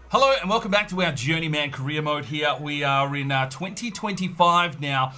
Hello and welcome back to our Journeyman Career Mode here. We are in 2025 now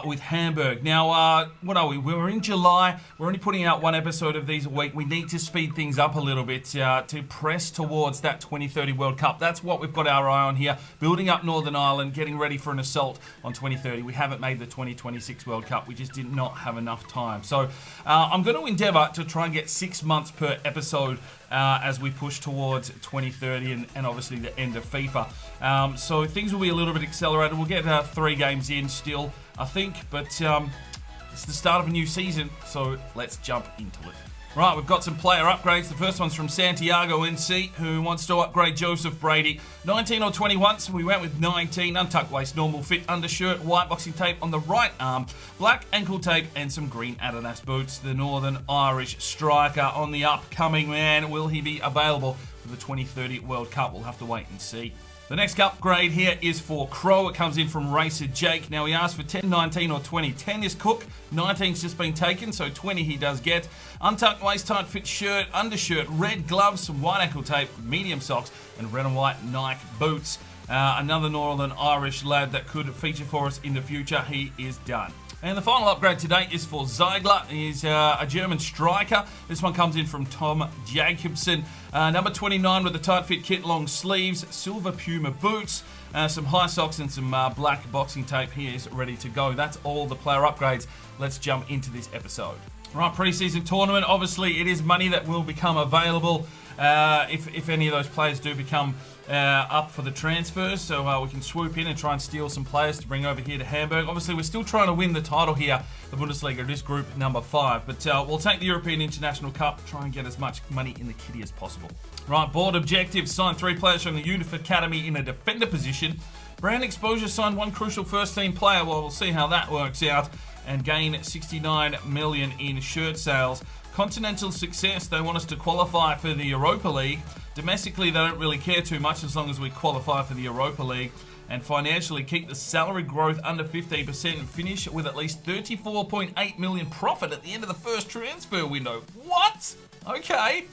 with Hamburg. Now, what are we? We're in July. We're only putting out one episode of these a week. We need to speed things up a little bit to press towards that 2030 World Cup. That's what we've got our eye on here. Building up Northern Ireland, getting ready for an assault on 2030. We haven't made the 2026 World Cup. We just did not have enough time. So I'm going to endeavour to try and get 6 months per episode as we push towards 2030 and obviously the end of FIFA. So things will be a little bit accelerated. We'll get 3 games in still, I think, but it's the start of a new season, so let's jump into it. Right, we've got some player upgrades. The first one's from Santiago NC, who wants to upgrade Joseph Brady. 19 or 21, so we went with 19. Untucked waist, normal fit undershirt, white boxing tape on the right arm, black ankle tape, and some green Adidas boots. The Northern Irish striker on the upcoming, man. Will he be available for the 2030 World Cup? We'll have to wait and see. The next upgrade here is for Crow. It comes in from Racer Jake. Now he asked for 10, 19 or 20. 10 is Cook, 19's just been taken, so 20 he does get. Untucked waist, tight fit shirt, undershirt, red gloves, some white ankle tape, medium socks, and red and white Nike boots. Another Northern Irish lad that could feature for us in the future. He is done. And the final upgrade today is for Ziegler. He's a German striker. This one comes in from Tom Jacobson. Number 29 with a tight fit kit, long sleeves, silver Puma boots, some high socks and some black boxing tape. He is ready to go. That's all the player upgrades. Let's jump into this episode. Right, pre-season tournament. Obviously, it is money that will become available if any of those players do become up for the transfers, so we can swoop in and try and steal some players to bring over here to Hamburg. Obviously, we're still trying to win the title here, the Bundesliga, this group number 5, but we'll take the European International Cup, try and get as much money in the kitty as possible. Right, board objectives: sign 3 players from the Youth Academy in a defender position. Brand exposure: sign 1 crucial first-team player. Well, we'll see how that works out. And gain 69 million in shirt sales. Continental success: they want us to qualify for the Europa League. Domestically, they don't really care too much as long as we qualify for the Europa League. And financially, keep the salary growth under 15% and finish with at least 34.8 million profit at the end of the first transfer window. What? Okay.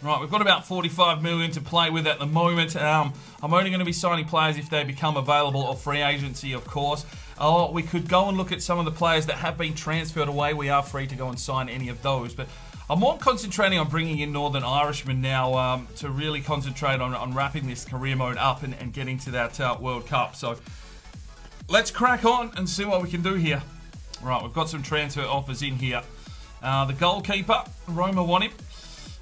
Right, we've got about 45 million to play with at the moment. I'm only going to be signing players if they become available, or free agency, of course. Oh, we could go and look at some of the players that have been transferred away. We are free to go and sign any of those, but I'm more concentrating on bringing in Northern Irishmen now to really concentrate on wrapping this career mode up and getting to that World Cup. So let's crack on and see what we can do here. Right, we've got some transfer offers in here. The goalkeeper, Roma want him.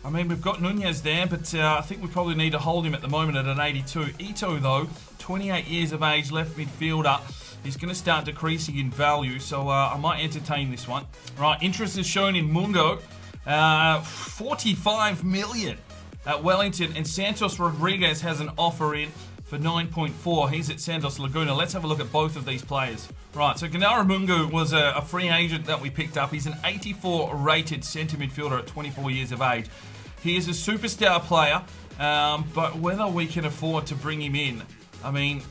I mean, we've got Nunez there, but I think we probably need to hold him at the moment at an 82. Ito, though, 28 years of age, left midfielder. He's going to start decreasing in value, so I might entertain this one. Right, interest is shown in Mungo. 45 million at Wellington, and Santos Rodriguez has an offer in for 9.4. He's at Santos Laguna. Let's have a look at both of these players. Right, so Gennaro Mungo was a free agent that we picked up. He's an 84 rated centre midfielder at 24 years of age. He is a superstar player, but whether we can afford to bring him in, I mean,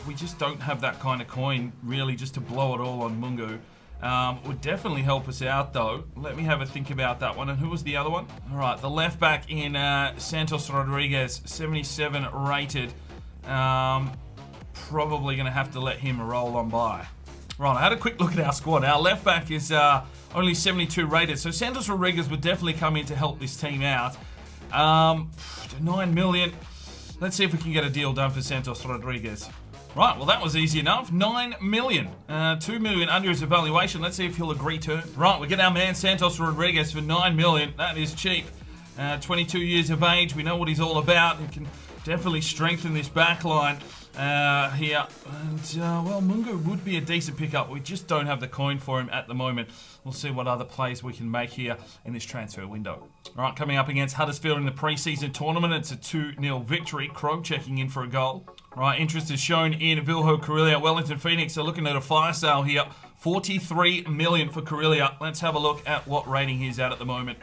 we just don't have that kind of coin, really, just to blow it all on Mungo. Would definitely help us out, though. Let me have a think about that one. And who was the other one? All right, the left back in Santos Rodriguez, 77 rated. Probably going to have to let him roll on by. Right, I had a quick look at our squad. Our left back is only 72 rated, so Santos Rodriguez would definitely come in to help this team out. 9 million. Let's see if we can get a deal done for Santos Rodriguez. Right, well, that was easy enough. 9 million. 2 million under his evaluation. Let's see if he'll agree to it. Right, we get our man Santos Rodriguez for 9 million. That is cheap. 22 years of age. We know what he's all about. He can definitely strengthen this back line here. And, well, Mungo would be a decent pickup. We just don't have the coin for him at the moment. We'll see what other plays we can make here in this transfer window. All right, coming up against Huddersfield in the pre-season tournament. It's a 2-0 victory. Crow checking in for a goal. Right, interest is shown in Vilho Carrillo. Wellington Phoenix are looking at a fire sale here. 43 million for Carrillo. Let's have a look at what rating he's at the moment.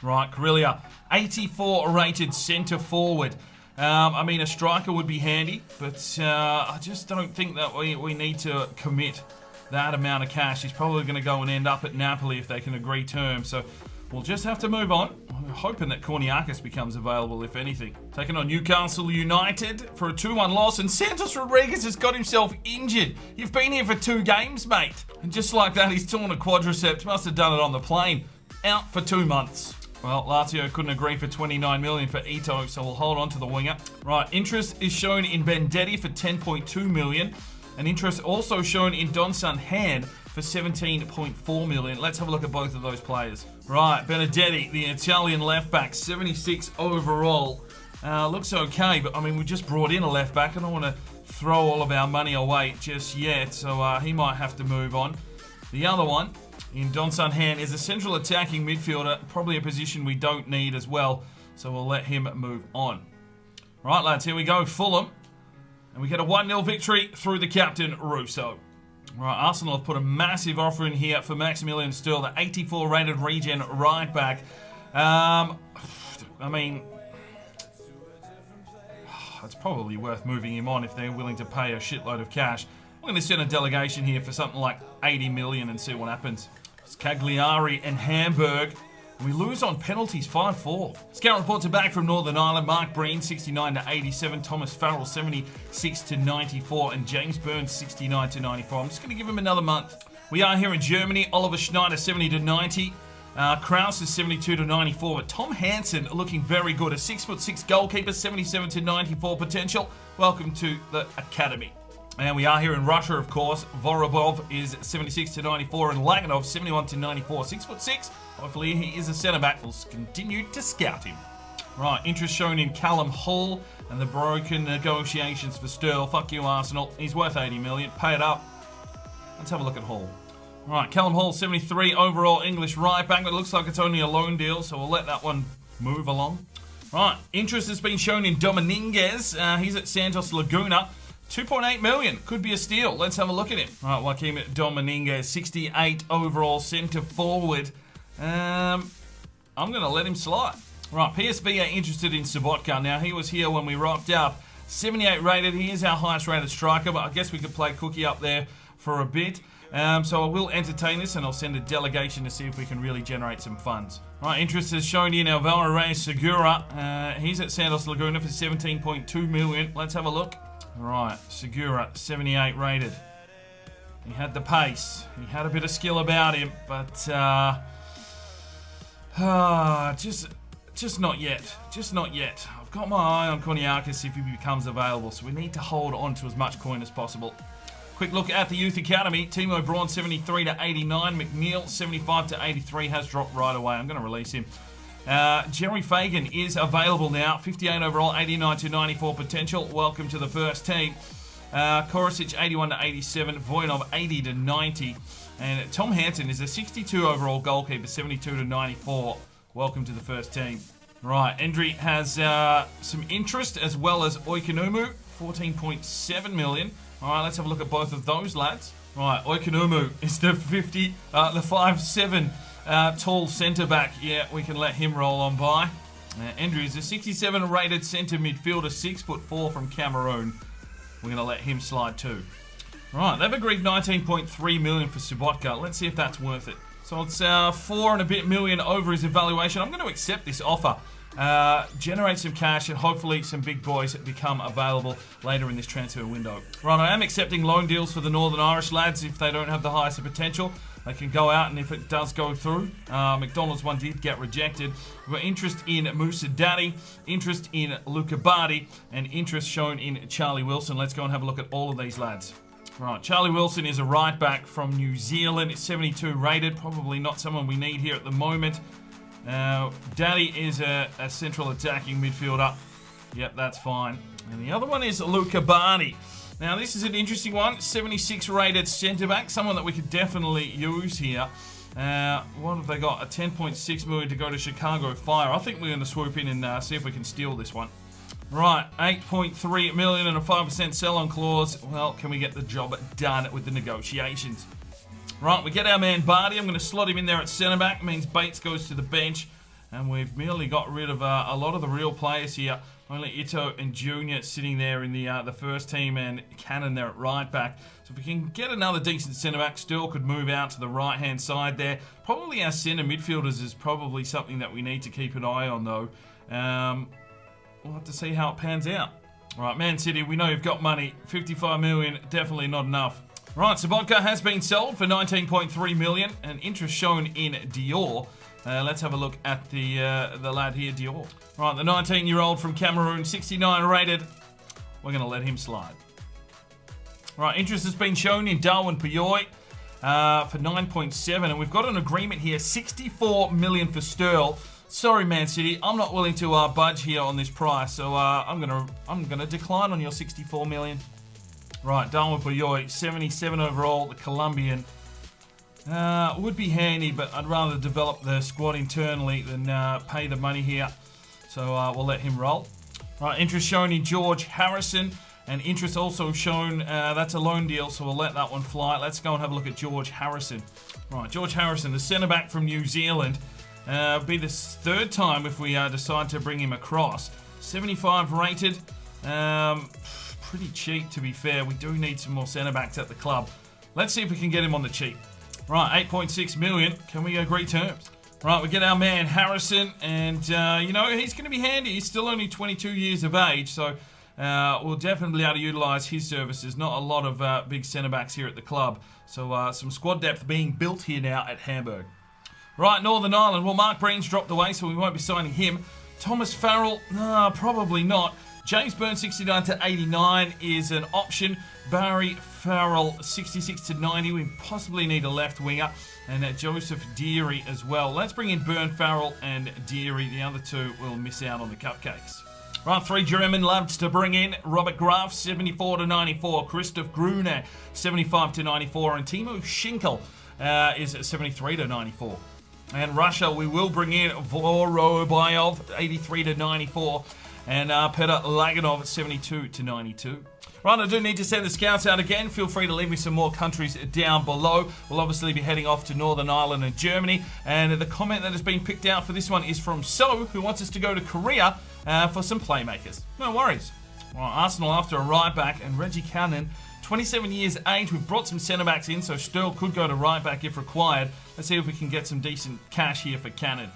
Right, Carrillo, 84 rated centre forward. I mean, a striker would be handy, but I just don't think that we need to commit that amount of cash. He's probably going to go and end up at Napoli if they can agree terms. So we'll just have to move on. We're hoping that Korniakis becomes available, if anything. Taking on Newcastle United for a 2-1 loss, and Santos Rodriguez has got himself injured. You've been here for 2 games, mate. And just like that, he's torn a quadriceps. Must have done it on the plane. Out for 2 months. Well, Lazio couldn't agree for 29 million for Ito, so we'll hold on to the winger. Right, interest is shown in Bendetti for 10.2 million. And interest also shown in Donson Han for 17.4 million. Let's have a look at both of those players. Right, Benedetti, the Italian left back, 76 overall. Looks okay, but I mean, we just brought in a left back. I don't want to throw all of our money away just yet, so he might have to move on. The other one, in Donson Han, is a central attacking midfielder, probably a position we don't need as well, so we'll let him move on. Right, lads, here we go, Fulham. And we get a 1-0 victory through the captain, Russo. Right, Arsenal have put a massive offer in here for Maximilian Sterl, the 84 rated regen right back. I mean, it's probably worth moving him on if they're willing to pay a shitload of cash. I'm going to send a delegation here for something like 80 million and see what happens. It's Cagliari and Hamburg. And we lose on penalties 5-4. Scout reports are back from Northern Ireland. Mark Breen, 69 to 87. Thomas Farrell, 76 to 94. And James Burns, 69 to 94. I'm just going to give him another month. We are here in Germany. Oliver Schneider, 70 to 90. Kraus is 72 to 94. But Tom Hansen looking very good. A 6'6" goalkeeper, 77 to 94 potential. Welcome to the academy. And we are here in Russia, of course. Vorobov is 76 to 94, and Laganov 71 to 94. 6'6". Hopefully he is a centre-back. We'll continue to scout him. Right, interest shown in Callum Hull and the broken negotiations for Sterl. Fuck you, Arsenal. He's worth 80 million. Pay it up. Let's have a look at Hull. Right, Callum Hull, 73 overall English right back, but it looks like it's only a loan deal, so we'll let that one move along. Right, interest has been shown in Dominguez. He's at Santos Laguna. 2.8 million. Could be a steal. Let's have a look at him. Right, Joaquim Dominguez, 68 overall centre forward. I'm going to let him slide. Right, PSV are interested in Sobotka. Now, he was here when we rocked up. 78 rated. He is our highest rated striker, but I guess we could play Cookie up there for a bit. So I will entertain this, and I'll send a delegation to see if we can really generate some funds. Right, interest is shown in Alvaro Reyes Segura. He's at Santos Laguna for 17.2 million. Let's have a look. Right, Segura, 78 rated. He had the pace. He had a bit of skill about him, but just not yet. Just not yet. I've got my eye on Korniakis if he becomes available, so we need to hold on to as much coin as possible. Quick look at the Youth Academy. Timo Braun, 73 to 89. McNeil, 75 to 83, has dropped right away. I'm going to release him. Jerry Fagan is available now. 58 overall, 89 to 94 potential. Welcome to the first team. Korosic, 81 to 87. Voinov, 80 to 90. And Tom Hansen is a 62 overall goalkeeper, 72 to 94. Welcome to the first team. Right, Endry has some interest as well as Oikonumu, 14.7 million. All right, let's have a look at both of those lads. Right, Oikonumu is the 5'7" tall centre-back. Yeah, we can let him roll on by. Andrew is a 67 rated centre midfielder, 6'4" from Cameroon. We're going to let him slide too. Right, they've agreed 19.3 million for Sobotka. Let's see if that's worth it. So it's 4 and a bit million over his evaluation. I'm going to accept this offer. Generate some cash, and hopefully some big boys become available later in this transfer window. Right, I am accepting loan deals for the Northern Irish lads if they don't have the highest potential. They can go out, and if it does go through, McDonald's one did get rejected. We've got interest in Musa Dadi, interest in Luca Bardi, and interest shown in Charlie Wilson. Let's go and have a look at all of these lads. Right, Charlie Wilson is a right back from New Zealand. It's 72 rated, probably not someone we need here at the moment. Daddy is a central attacking midfielder. Yep, that's fine. And the other one is Luca Bardi. Now, this is an interesting one. 76 rated centre-back. Someone that we could definitely use here. What have they got? A 10.6 million to go to Chicago Fire. I think we're going to swoop in and see if we can steal this one. Right, 8.3 million and a 5% sell-on clause. Well, can we get the job done with the negotiations? Right, we get our man Bardi. I'm going to slot him in there at centre-back. Means Bates goes to the bench. And we've merely got rid of a lot of the real players here. Only Ito and Junior sitting there in the first team, and Cannon there at right back. So if we can get another decent centre-back, Stirl could move out to the right-hand side there. Probably our centre midfielders is probably something that we need to keep an eye on, though. We'll have to see how it pans out. All right, Man City, we know you've got money. 55 million, definitely not enough. Right, Sobotka has been sold for 19.3 million, and interest shown in Dior. Let's have a look at the lad here, Dior. Right, the 19-year-old from Cameroon, 69 rated. We're going to let him slide. Right, interest has been shown in Darwin Puyoy for 9.7, and we've got an agreement here, 64 million for Stirl. Sorry, Man City, I'm not willing to budge here on this price, so I'm gonna decline on your 64 million. Right, Darwin Puyoy, 77 overall, the Colombian. Would be handy, but I'd rather develop the squad internally than pay the money here. So we'll let him roll. Right, interest shown in George Harrison, and interest also shown, that's a loan deal, so we'll let that one fly. Let's go and have a look at George Harrison. Right, George Harrison, the centre-back from New Zealand. Be the third time if we decide to bring him across. 75 rated. Pretty cheap, to be fair. We do need some more centre-backs at the club. Let's see if we can get him on the cheap. Right, 8.6 million. Can we agree terms? Right, we get our man Harrison, and, you know, he's going to be handy. He's still only 22 years of age, so we'll definitely be able to utilise his services. Not a lot of big centre-backs here at the club. So some squad depth being built here now at Hamburg. Right, Northern Ireland. Well, Mark Breen's dropped away, so we won't be signing him. Thomas Farrell, probably not. James Byrne, 69 to 89 is an option. Barry Farrell, 66 to 90. We possibly need a left winger. And Joseph Deary as well. Let's bring in Byrne, Farrell, and Deary. The other two will miss out on the cupcakes. Right, 3 German lads to bring in. Robert Graf, 74 to 94. Christoph Gruner, 75 to 94. And Timo Schinkel is 73 to 94. And Russia, we will bring in Vorobayov, 83 to 94. And Petr Laganov, 72 to 92. Right, I do need to send the scouts out again. Feel free to leave me some more countries down below. We'll obviously be heading off to Northern Ireland and Germany. And the comment that has been picked out for this one is from So, who wants us to go to Korea for some playmakers. No worries. Right, Arsenal after a right back, and Reggie Cannon, 27 years age. We've brought some centre-backs in, so Stirl could go to right back if required. Let's see if we can get some decent cash here for Cannon.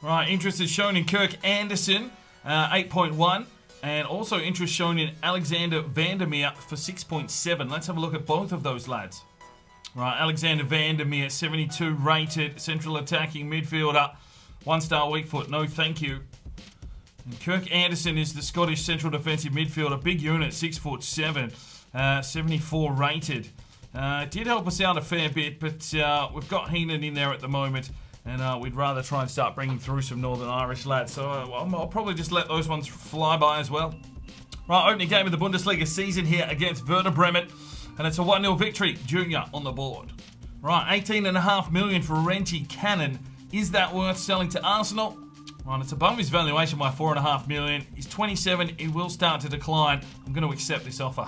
Right, interest is shown in Kirk Anderson, 8.1. And also interest shown in Alexander Vandermeer for 6.7. Let's have a look at both of those lads. Right, Alexander Vandermeer, 72 rated, central attacking midfielder. 1-star weak foot, no thank you. And Kirk Anderson is the Scottish central defensive midfielder. Big unit, 6'7", 74 rated. Did help us out a fair bit, but we've got Heenan in there at the moment. And we'd rather try and start bringing through some Northern Irish lads. So I'll probably just let those ones fly by as well. Right, opening game of the Bundesliga season here against Werder Bremen. And it's a 1-0 victory. Junior on the board. Right, 18.5 million for Reggie Cannon. Is that worth selling to Arsenal? Right, it's above his valuation by 4.5 million. He's 27. He will start to decline. I'm going to accept this offer.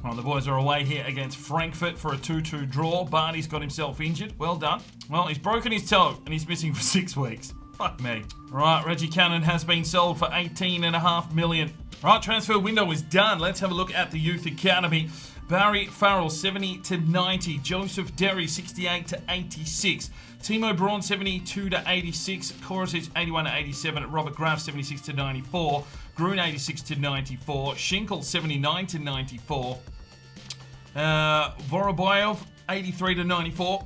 Well, the boys are away here against Frankfurt for a 2-2 draw. Barney's got himself injured. Well done. Well, he's broken his toe and he's missing for 6 weeks. Fuck me. Right, Reggie Cannon has been sold for 18.5 million. Right, transfer window is done. Let's have a look at the Youth Academy. Barry Farrell, 70 to 90. Joseph Derry, 68 to 86. Timo Braun, 72 to 86. Korosic, 81 to 87. Robert Graf, 76 to 94. Grun, 86 to 94. Schinkel, 79 to 94. Vorobayov, 83 to 94.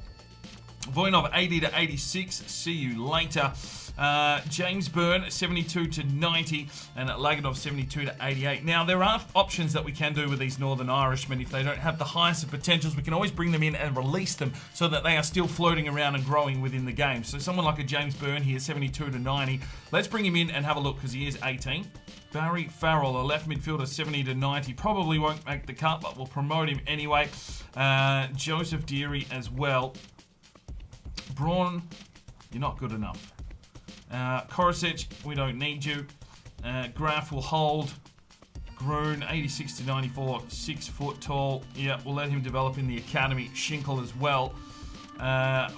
Voinov, 80 to 86. See you later. James Byrne, 72 to 90. And Laganov, 72 to 88. Now, there are options that we can do with these Northern Irishmen. If they don't have the highest of potentials, we can always bring them in and release them so that they are still floating around and growing within the game. So someone like a James Byrne here, 72 to 90. Let's bring him in and have a look because he is 18. Barry Farrell, a left midfielder, 70 to 90. Probably won't make the cut, but we'll promote him anyway. Joseph Deary as well. Braun, you're not good enough. Korosic, we don't need you. Graf will hold. Grun, 86 to 94, 6 foot tall. Yeah, we'll let him develop in the academy. Schinkel as well. Yeah,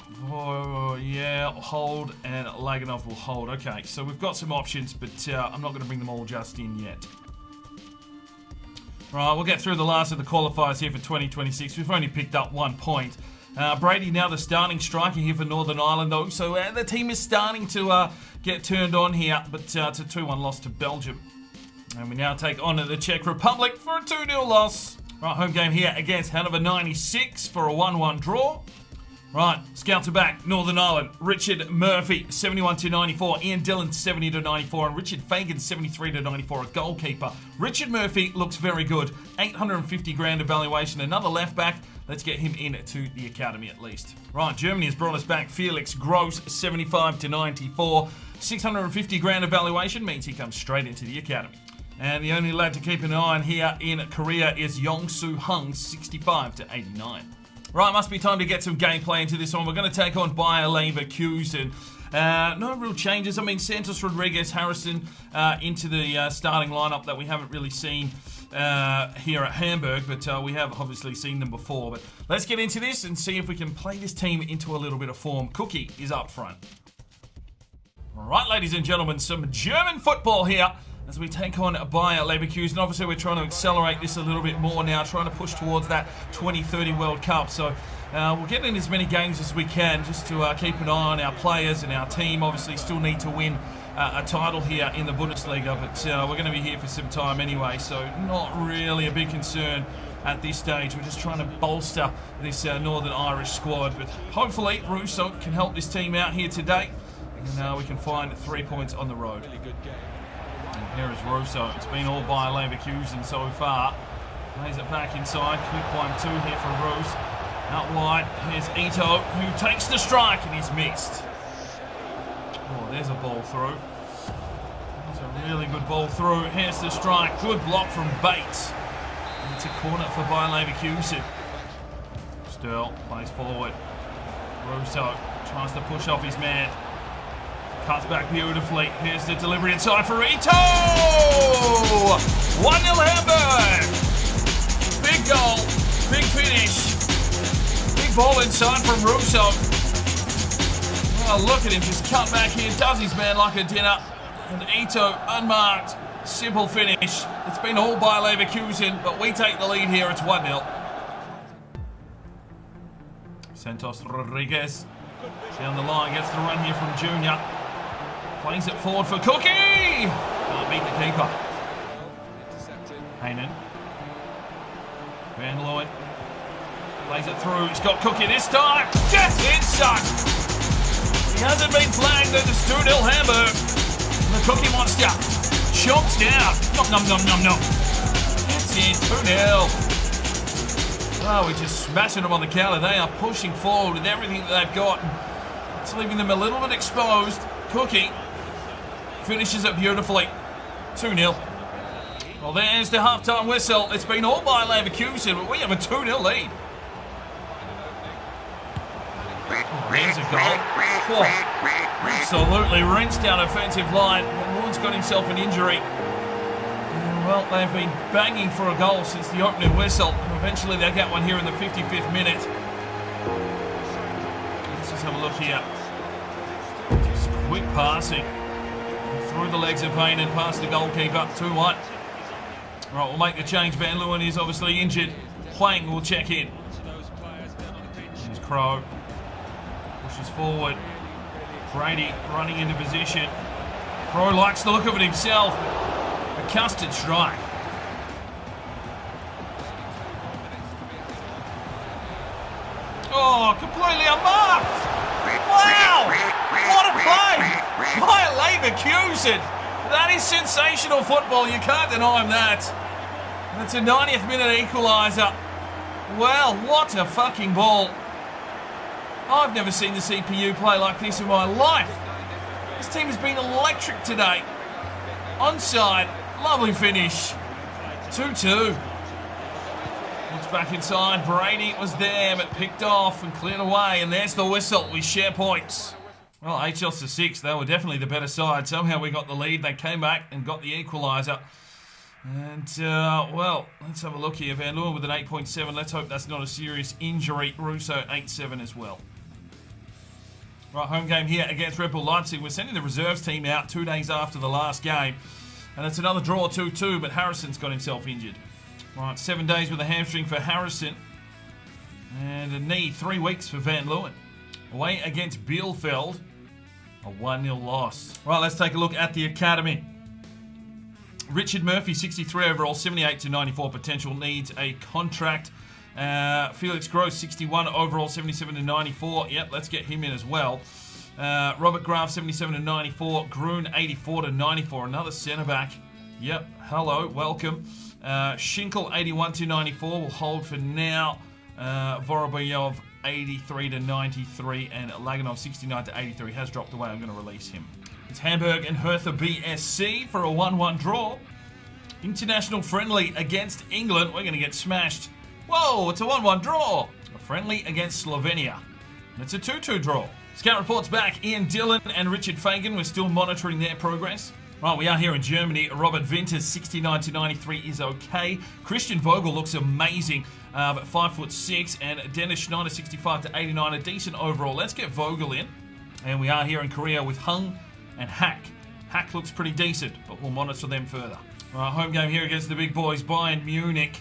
hold, and Laganov will hold. Okay, so we've got some options, but I'm not going to bring them all just in yet. Right, we'll get through the last of the qualifiers here for 2026. We've only picked up 1 point. Brady now the starting striker here for Northern Ireland, though. So the team is starting to get turned on here, but it's a 2-1 loss to Belgium. And we now take on the Czech Republic for a 2-0 loss. Right, home game here against Hanover 96 for a 1-1 draw. Right, scouts are back. Northern Ireland, Richard Murphy, 71-94. Ian Dillon, 70-94. And Richard Fagan, 73-94, a goalkeeper. Richard Murphy looks very good. 850 grand evaluation. Another left back. Let's get him into the academy at least. Right, Germany has brought us back. Felix Gross, 75-94. 650 grand evaluation means he comes straight into the academy. And the only lad to keep an eye on here in Korea is Yong-Soo Hung, 65-89. Right, must be time to get some gameplay into this one. We're going to take on Bayer Leverkusen. No real changes. I mean, Santos, Rodriguez, Harrison into the starting lineup that we haven't really seen here at Hamburg, but we have obviously seen them before. But let's get into this and see if we can play this team into a little bit of form. Cookie is up front. All right, ladies and gentlemen, some German football here as we take on Bayer Leverkusen. Obviously, we're trying to accelerate this a little bit more now, trying to push towards that 2030 World Cup. So we'll get in as many games as we can just to keep an eye on our players and our team. Obviously, still need to win a title here in the Bundesliga, but we're going to be here for some time anyway, so not really a big concern at this stage. We're just trying to bolster this Northern Irish squad, but hopefully Russo can help this team out here today, and we can find 3 points on the road. And here is Russo. It's been all by Leverkusen so far. Plays it back inside. Quick 1-2 here for Rose. Out wide. Here's Ito, who takes the strike, and he's missed. Oh, there's a ball through. That's a really good ball through. Here's the strike. Good block from Bates. And it's a corner for Bayer Leverkusen. Sturl plays forward. Russo tries to push off his man. Cuts back beautifully. Here's the delivery inside for Ito! 1-0 Hamburg! Big goal, big finish. Big ball inside from Russo. Oh, look at him, just cut back here, does his man like a dinner. And Ito, unmarked, simple finish. It's been all by Leverkusen, but we take the lead here, it's 1-0. Santos Rodriguez down the line, gets the run here from Junior. Plays it forward for Cookie! Can't beat the keeper. Haynen. Van Looy. Plays it through. He's got Cookie this time. Gets in, son! He hasn't been flagged at the 2-0 Hamburg. And the Cookie monster chomps down. Nom, nom, nom, nom, nom. Gets in, 2-0. Oh, we're just smashing them on the counter. They are pushing forward with everything that they've got. It's leaving them a little bit exposed. Cookie finishes it beautifully. 2-0. Well, there's the halftime whistle. It's been all by Leverkusen, but we have a 2-0 lead. Oh, there's a goal. Oh, absolutely rinsed down offensive line. Lord's got himself an injury. Well, they've been banging for a goal since the opening whistle. And eventually they get one here in the 55th minute. Let's just have a look here. Just quick passing. Through the legs of Haynen, past the goalkeeper. 2-1. Right, we'll make the change. Van Leeuwen is obviously injured. Hwang will check in. Here's Crow. Pushes forward. Brady running into position. Crow likes the look of it himself. A custard strike. Oh, completely unmarked. Wow! What a play by Leverkusen. That is sensational football. You can't deny him that. And it's a 90th minute equaliser. Well, what a fucking ball. I've never seen the CPU play like this in my life. This team has been electric today. Onside. Lovely finish. 2-2. Looks back inside. Brady was there, but picked off and cleared away. And there's the whistle. We share points. Well, 8 shots to 6. They were definitely the better side. Somehow we got the lead. They came back and got the equaliser. And, well, let's have a look here. Van Leeuwen with an 8.7. Let's hope that's not a serious injury. Russo, 8.7 as well. Right, home game here against Red Bull Leipzig. We're sending the reserves team out 2 days after the last game. And it's another draw 2-2, but Harrison's got himself injured. Right, 7 days with a hamstring for Harrison. And a knee, 3 weeks for Van Leeuwen. Away against Bielefeld, a 1-0 loss. Right, let's take a look at the academy. Richard Murphy, 63 overall, 78 to 94 potential, needs a contract. Felix Gross, 61 overall, 77 to 94. Yep, let's get him in as well. Robert Graf, 77 to 94. Groen, 84 to 94. Another centre back. Yep, hello, welcome. Schinkel, 81 to 94. Will hold for now. Vorobyov, 83 to 93. And Laganov, 69 to 83. Has dropped away. I'm going to release him. It's Hamburg and Hertha BSC for a 1-1 draw. International friendly against England. We're going to get smashed. Whoa, it's a 1-1 draw. A friendly against Slovenia. And it's a 2-2 draw. Scout reports back. Ian Dillon and Richard Fagan. We're still monitoring their progress. Right, we are here in Germany. Robert Winters, 69 to 93 is okay. Christian Vogel looks amazing, but 5'6", and Dennis Schneider, 65 to 89, a decent overall. Let's get Vogel in. And we are here in Korea with Hung and Hack. Hack looks pretty decent, but we'll monitor them further. Right, home game here against the big boys, Bayern Munich.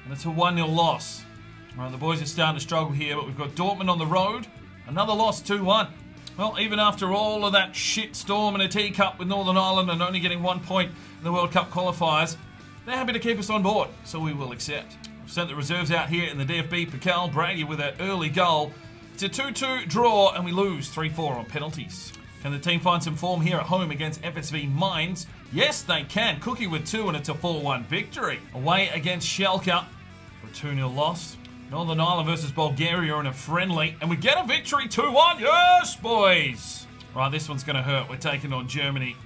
And it's a 1-0 loss. Right, the boys are starting to struggle here, but we've got Dortmund on the road. Another loss, 2-1. Well, even after all of that shit storm in a teacup with Northern Ireland and only getting 1 point in the World Cup qualifiers, they're happy to keep us on board, so we will accept. We've sent the reserves out here in the DFB Pokal. Brady with an early goal. It's a 2-2 draw, and we lose 3-4 on penalties. Can the team find some form here at home against FSV Mainz? Yes, they can. Cookie with 2, and it's a 4-1 victory. Away against Schalke for a 2-0 loss. Northern Ireland versus Bulgaria in a friendly, and we get a victory, 2-1. Yes, boys! Right, this one's going to hurt. We're taking on Germany,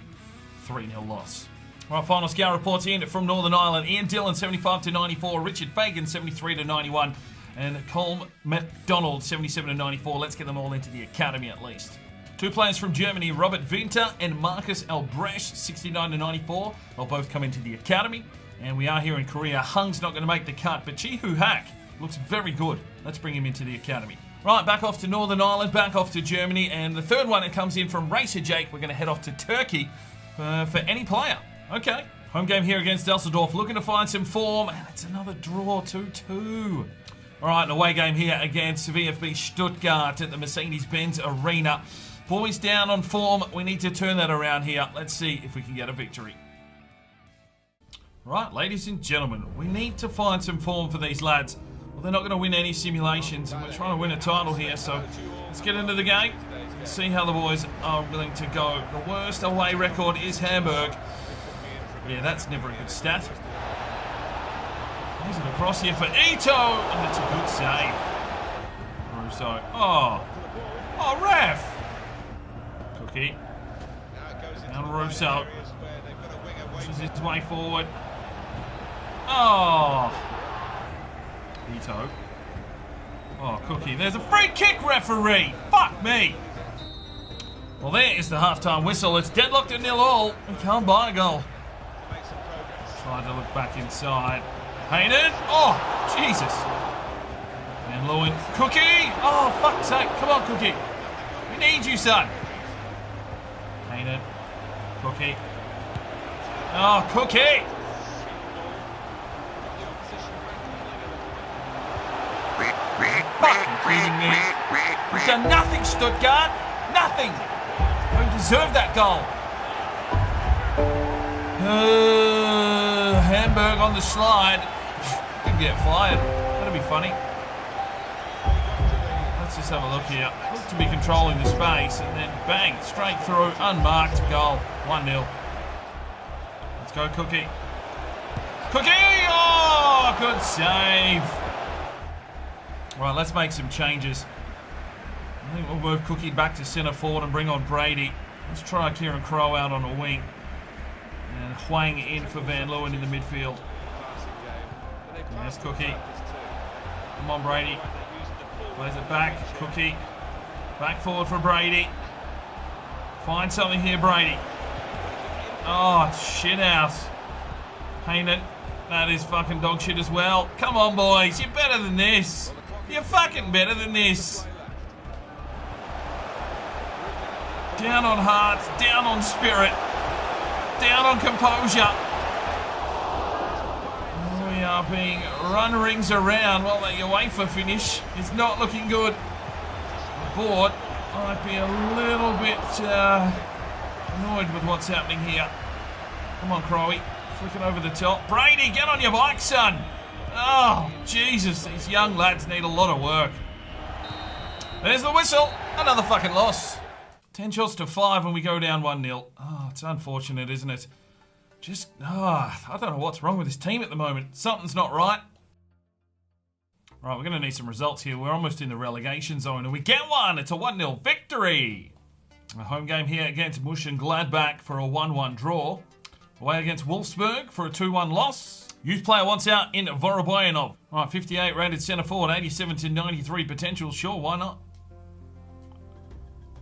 3-0 loss. Right, final scout reports in from Northern Ireland. Ian Dillon, 75 to 94. Richard Fagan, 73 to 91. And Colm McDonald, 77 to 94. Let's get them all into the academy at least. 2 players from Germany, Robert Winter and Marcus Albrecht, 69 to 94. They'll both come into the academy. And we are here in Korea. Hung's not going to make the cut, but Chihu Hack looks very good. Let's bring him into the academy. Right, back off to Northern Ireland, back off to Germany. And the third one that comes in from Racer Jake, we're going to head off to Turkey for any player. Okay. Home game here against Dusseldorf. Looking to find some form. And it's another draw, 2-2. All right, an away game here against VfB Stuttgart at the Mercedes-Benz Arena. Boys down on form. We need to turn that around here. Let's see if we can get a victory. Right, ladies and gentlemen, we need to find some form for these lads. Well, they're not going to win any simulations, and we're trying to win a title here, so let's get into the game and see how the boys are willing to go. The worst away record is Hamburg. Yeah, that's never a good stat. He's it across here for Ito, and it's a good save. Russo. Oh, ref. Cookie. Down Russo. Pushes his way forward. Oh. Ito. Oh, Cookie. There's a free kick, referee. Fuck me. Well, there is the halftime whistle. It's deadlocked at 0-0. We can't buy a goal. Tried to look back inside. Hayden. Oh, Jesus. And Lewin. Cookie. Oh, fuck's sake. Come on, Cookie. We need you, son. Hayden. Cookie. Oh, Cookie. Fucking kidding me. We've done nothing, Stuttgart. Nothing. We deserve that goal. Hamburg on the slide. Could get fired. That'd be funny. Let's just have a look here. Look to be controlling the space, and then bang, straight through, unmarked goal. 1-0. Let's go, Cookie. Cookie! Oh, good save. Right, let's make some changes. I think we'll move Cookie back to centre forward and bring on Brady. Let's try Kieran Crowe out on a wing. And Huang in for Van Leeuwen in the midfield. There's Cookie. Come on, Brady. Plays it back. Cookie. Back forward for Brady. Find something here, Brady. Oh, shit house. Hayden. That is fucking dog shit as well. Come on, boys. You're better than this. You're fucking better than this. Down on heart, down on spirit, down on composure. We are being run rings around. Well, the UEFA finish is not looking good. The board might be a little bit annoyed with what's happening here. Come on, Crowe. Flicking over the top. Brady, get on your bike, son. Oh, Jesus. These young lads need a lot of work. There's the whistle. Another fucking loss. 10 shots to 5 and we go down 1-0. Oh, it's unfortunate, isn't it? I don't know what's wrong with this team at the moment. Something's not right. Right, we're going to need some results here. We're almost in the relegation zone and we get one. It's a 1-0 victory. A home game here against Mönchengladbach for a 1-1 draw. Away against Wolfsburg for a 2-1 loss. Youth player wants out in Voroboyanov. Right, 58 rated centre forward, 87 to 93 potential. Sure, why not?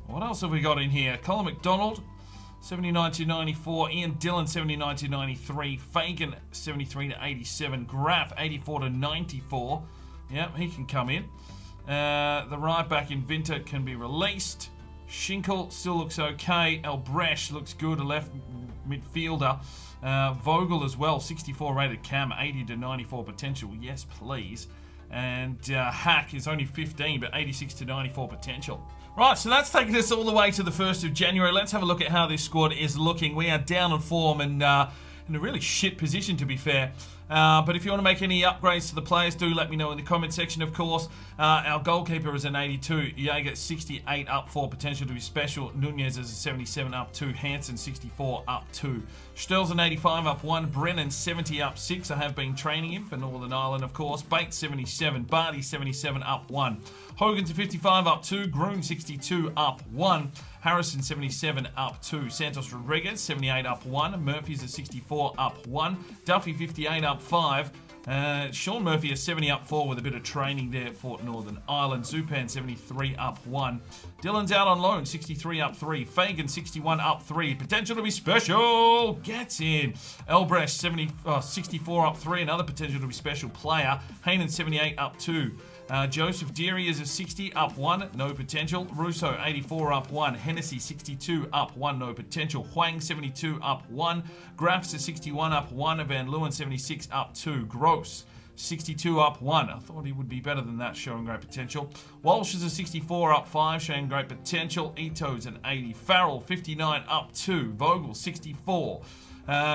What else have we got in here? Colin McDonald, 79 to 94. Ian Dillon, 79 to 93. Fagan, 73 to 87. Graf, 84 to 94. Yep, he can come in. The right back in Winter can be released. Schinkel still looks okay. Elbrecht looks good, a left midfielder. Vogel as well, 64 rated cam, 80 to 94 potential. Yes, please. And Hack is only 15, but 86 to 94 potential. Right, so that's taking us all the way to the 1st of January. Let's have a look at how this squad is looking. We are down on form and in a really shit position, to be fair. But if you want to make any upgrades to the players, do let me know in the comment section, of course. Our goalkeeper is an 82. Jaeger, 68 up 4, potential to be special. Nunez is a 77 up 2. Hansen, 64 up 2. Stel's an 85 up 1. Brennan, 70 up 6. I have been training him for Northern Ireland, of course. Bates, 77. Barty, 77 up 1. Hogan's a 55 up 2. Groom, 62 up 1. Harrison, 77 up 2. Santos Rodriguez, 78 up 1. Murphy's a 64 up 1. Duffy, 58 up 5. Sean Murphy, a 70 up 4 with a bit of training there for Northern Ireland. Zupan, 73 up 1. Dylan's out on loan, 63 up 3. Fagan, 61 up 3. Potential to be special. Gets in. Elbrecht, 64 up 3. Another potential to be special player. Haynen, 78 up 2. Joseph Deary is a 60 up 1, no potential. Russo 84 up 1. Hennessy 62 up 1, no potential. Huang 72 up 1. Grafs a 61 up 1. Van Leeuwen 76 up 2. Gross 62 up 1. I thought he would be better than that, showing great potential. Walsh is a 64 up 5, showing great potential. Ito's an 80. Farrell 59 up 2. Vogel 64.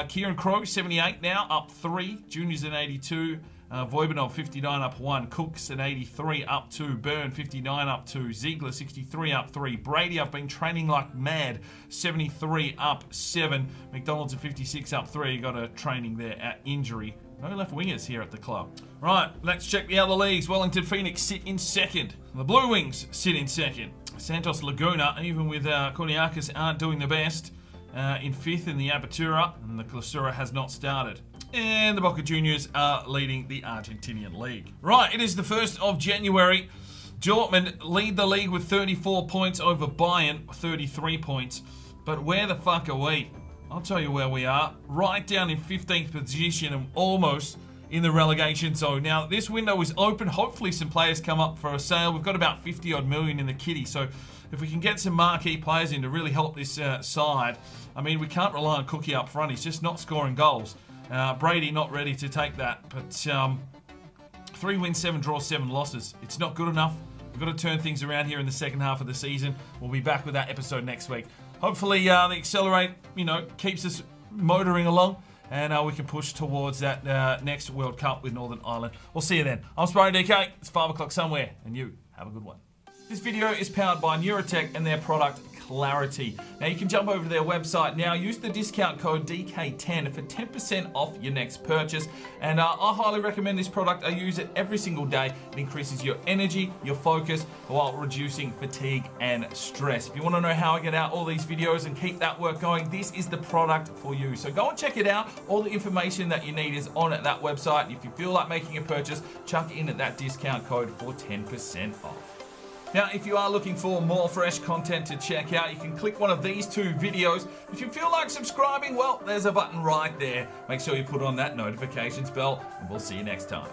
Kieran Crowe 78 now up 3. Junior's an 82. Voibanov 59 up 1. Cooks an 83 up 2. Byrne 59 up 2. Ziegler 63 up 3. Brady, I've been training like mad, 73 up 7. McDonald's a 56 up 3. Got a training there at injury. No left wingers here at the club. Right, let's check the other leagues. Wellington Phoenix sit in second. The Blue Wings sit in second. Santos Laguna, even with Korniakis, aren't doing the best. In 5th in the Apertura, and the Clausura has not started. And the Boca Juniors are leading the Argentinian league. Right, it is the 1st of January. Dortmund lead the league with 34 points over Bayern, 33 points. But where the fuck are we? I'll tell you where we are. Right down in 15th position and almost in the relegation zone. Now, this window is open. Hopefully some players come up for a sale. We've got about 50 odd million in the kitty. So if we can get some marquee players in to really help this side, I mean, we can't rely on Cookie up front. He's just not scoring goals. Brady not ready to take that. But 3 wins, 7 draws, 7 losses. It's not good enough. We've got to turn things around here in the second half of the season. We'll be back with that episode next week. Hopefully the Accelerate, keeps us motoring along. And we can push towards that next World Cup with Northern Ireland. We'll see you then. I'm Sparring DK. It's 5 o'clock somewhere. And you, have a good one. This video is powered by Neurotech and their product Clarity. Now you can jump over to their website now, use the discount code DK10 for 10% off your next purchase. And I highly recommend this product. I use it every single day. It increases your energy, your focus, while reducing fatigue and stress. If you want to know how I get out all these videos and keep that work going, this is the product for you. So go and check it out. All the information that you need is on at that website. If you feel like making a purchase, chuck in at that discount code for 10% off. Now, if you are looking for more fresh content to check out, you can click one of these 2 videos. If you feel like subscribing, well, there's a button right there. Make sure you put on that notifications bell, and we'll see you next time.